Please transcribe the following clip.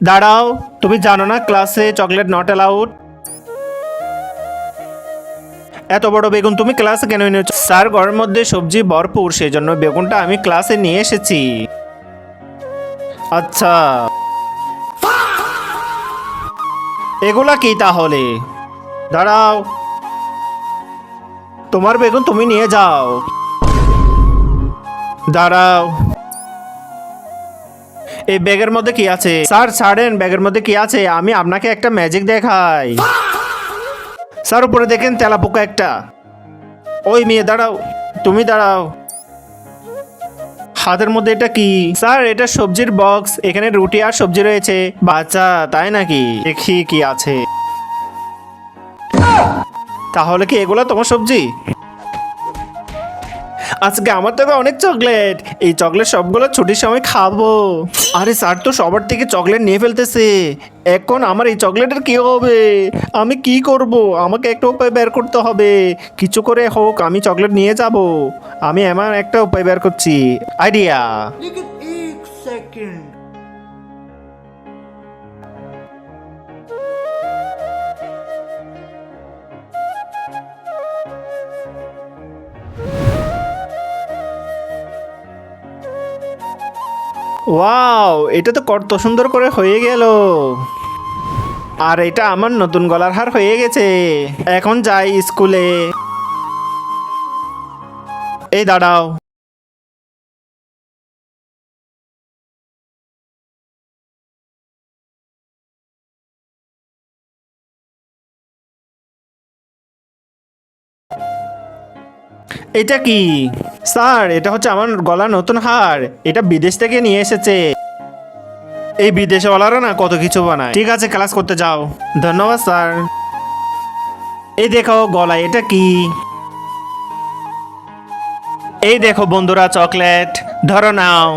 দাঁড়াও, তুমি জানো না ক্লাসে চকলেট নট অ্যালাউড? এত বড় বেগুন তুমি ক্লাসে কেন এনেছো? স্যার, ঘরের মধ্যে সবজি ভরপুর, সেই জন্য বেগুনটা আমি ক্লাসে নিয়ে এসেছি। আচ্ছা, এগুলা কি তাহলে? দাঁড়াও, তোমার বেগুন তুমি নিয়ে যাও। দাঁড়াও, এই ব্যাগের মধ্যে কি আছে? স্যার ছাড়েন, ব্যাগের মধ্যে কি আছে? আমি আপনাকে একটা ম্যাজিক দেখাই। স্যার, উপরে দেখেন তেলাপোকা একটা। ওই মেয়ে দাঁড়াও, তুমি দাঁড়াও। হাতের মধ্যে এটা কি? স্যার, এটা সবজির বক্স, এখানে রুটি আর সবজি রয়েছে। বাচ্চা, তাই নাকি? দেখি কি আছে। তাহলে কি এগুলা তোমার সবজি? আজকে আমার থেকে অনেক চকলেট, এই চকলেট সবগুলো ছুটির সময় খাবো। আরে স্যার তো সবার থেকে চকলেট নিয়ে ফেলতেছে, এখন আমার এই চকলেটের কি হবে? আমি কি করব? আমাকে একটা উপায় বের করতে হবে। কিছু করে হোক আমি চকলেট নিয়ে যাব। আমি এমন একটা উপায় বের করছি, আইডিয়া। लेकिन एक सेकंड। ওয়াও, এটা তো কত সুন্দর করে হয়ে গেল। আর এটা আমার নতুন গলার হার হয়ে গেছে। এখন যাই স্কুলে। এই দাঁড়াও, এটা কি? স্যার, এটা হচ্ছে আমার গলার নতুন হার, এটা বিদেশ থেকে নিয়ে এসেছে। এই বিদেশওয়ালারা না কত কিছু বানায়। ঠিক আছে, ক্লাস করতে যাও। ধন্যবাদ স্যার। এই দেখো গলায় এটা কি? এই দেখো বন্ধুরা, চকলেট ধরো নাও।